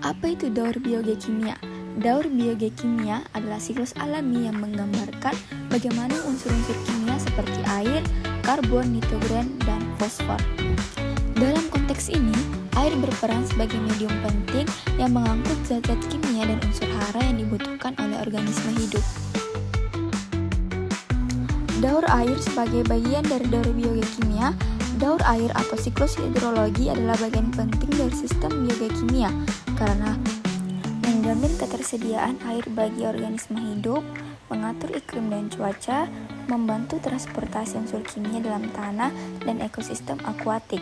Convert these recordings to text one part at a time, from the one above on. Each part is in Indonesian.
Apa itu daur biogeokimia? Daur biogeokimia adalah siklus alami yang menggambarkan bagaimana unsur-unsur kimia seperti air, karbon, nitrogen, dan fosfor. Dalam konteks ini, air berperan sebagai medium penting yang mengangkut zat-zat kimia dan unsur hara yang dibutuhkan oleh organisme hidup. Daur air sebagai bagian dari daur biogeokimia. Daur air atau siklus hidrologi adalah bagian penting dari sistem biogeokimia karena menjamin ketersediaan air bagi organisme hidup, mengatur iklim dan cuaca, membantu transportasi unsur kimia dalam tanah dan ekosistem akuatik.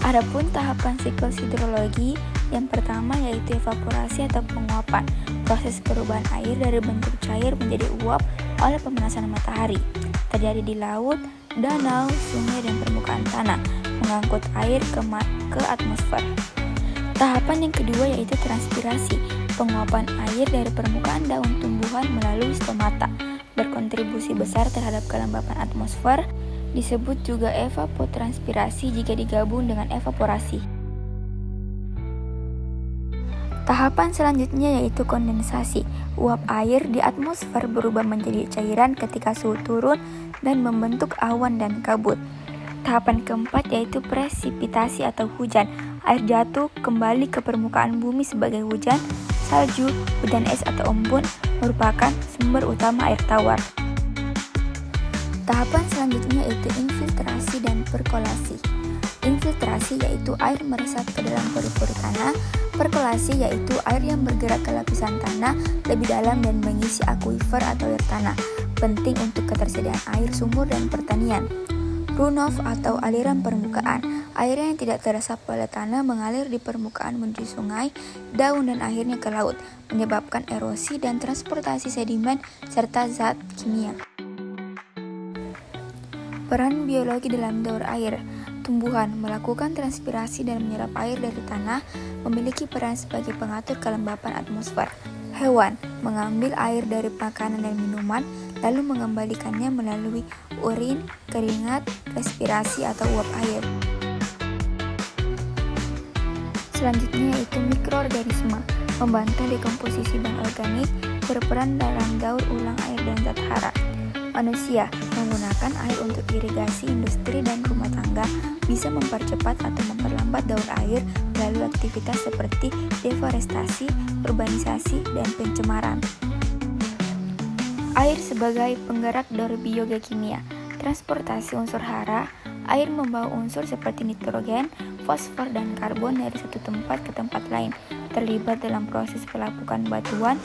Adapun tahapan siklus hidrologi, yang pertama yaitu evaporasi atau penguapan, proses perubahan air dari bentuk cair menjadi uap oleh pemanasan matahari. Terjadi di laut, danau, sungai, dan permukaan tanah, mengangkut air ke atmosfer. Tahapan yang kedua yaitu transpirasi, penguapan air dari permukaan daun tumbuhan melalui stomata, berkontribusi besar terhadap kelembapan atmosfer, disebut juga evapotranspirasi jika digabung dengan evaporasi. Tahapan selanjutnya yaitu kondensasi. Uap air di atmosfer berubah menjadi cairan ketika suhu turun dan membentuk awan dan kabut. Tahapan keempat yaitu presipitasi atau hujan. Air jatuh kembali ke permukaan bumi sebagai hujan, salju, hujan es atau embun merupakan sumber utama air tawar. Tahapan selanjutnya yaitu infiltrasi dan perkolasi. Infiltrasi yaitu air meresap ke dalam pori-pori tanah. Perkolasi yaitu air yang bergerak ke lapisan tanah lebih dalam dan mengisi akuifer atau air tanah, penting untuk ketersediaan air sumur dan pertanian. Runoff atau aliran permukaan, air yang tidak teresap oleh tanah mengalir di permukaan menuju sungai, daun dan akhirnya ke laut, menyebabkan erosi dan transportasi sedimen serta zat kimia. Peran biologi dalam daur air. Tumbuhan melakukan transpirasi dan menyerap air dari tanah, memiliki peran sebagai pengatur kelembapan atmosfer. Hewan mengambil air dari makanan dan minuman, lalu mengembalikannya melalui urin, keringat, respirasi atau uap air. Selanjutnya yaitu mikroorganisme, membantu dekomposisi bahan organik, berperan dalam daur ulang air dan zat hara. Manusia menggunakan air untuk irigasi industri dan rumah tangga, bisa mempercepat atau memperlambat daur air melalui aktivitas seperti deforestasi, urbanisasi, dan pencemaran. Air sebagai penggerak daur biogeokimia. Transportasi unsur hara, air membawa unsur seperti nitrogen, fosfor, dan karbon dari satu tempat ke tempat lain, terlibat dalam proses pelapukan batuan,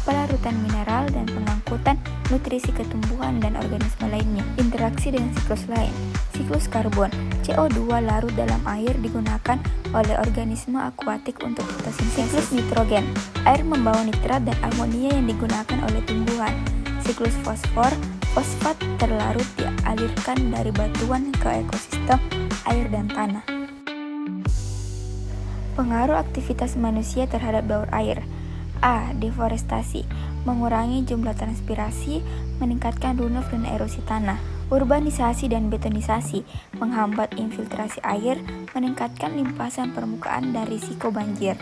pelarutan mineral, dan pengangkutan nutrisi ke tumbuhan dan organisme lainnya. Interaksi dengan siklus lain. Siklus karbon, CO2 larut dalam air digunakan oleh organisme akuatik untuk fotosintesis. Siklus nitrogen, air membawa nitrat dan amonia yang digunakan oleh tumbuhan. Siklus fosfor, fosfat terlarut dialirkan dari batuan ke ekosistem air dan tanah. Pengaruh aktivitas manusia terhadap daur air. A. Deforestasi, mengurangi jumlah transpirasi, meningkatkan runoff dan erosi tanah. Urbanisasi dan betonisasi, menghambat infiltrasi air, meningkatkan limpasan permukaan dan risiko banjir.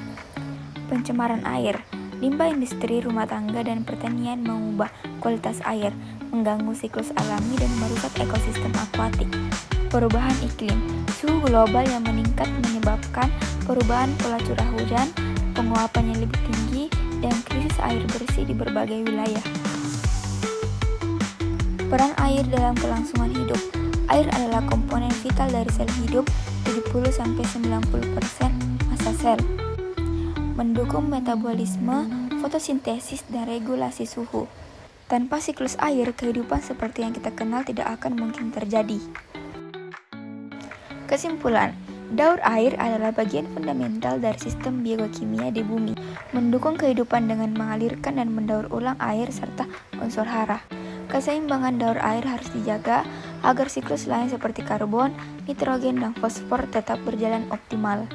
Pencemaran air, limbah industri, rumah tangga, dan pertanian mengubah kualitas air, mengganggu siklus alami dan merusak ekosistem akuatik. Perubahan iklim, suhu global yang meningkat menyebabkan perubahan pola curah hujan, penguapan yang lebih tinggi, dan krisis air bersih di berbagai wilayah. Peran air dalam kelangsungan hidup. Air adalah komponen vital dari sel hidup, 70-90% massa sel. Mendukung metabolisme, fotosintesis, dan regulasi suhu. Tanpa siklus air, kehidupan seperti yang kita kenal tidak akan mungkin terjadi. Kesimpulan, daur air adalah bagian fundamental dari sistem biokimia di bumi, mendukung kehidupan dengan mengalirkan dan mendaur ulang air serta unsur hara. Keseimbangan daur air harus dijaga agar siklus lain seperti karbon, nitrogen, dan fosfor tetap berjalan optimal.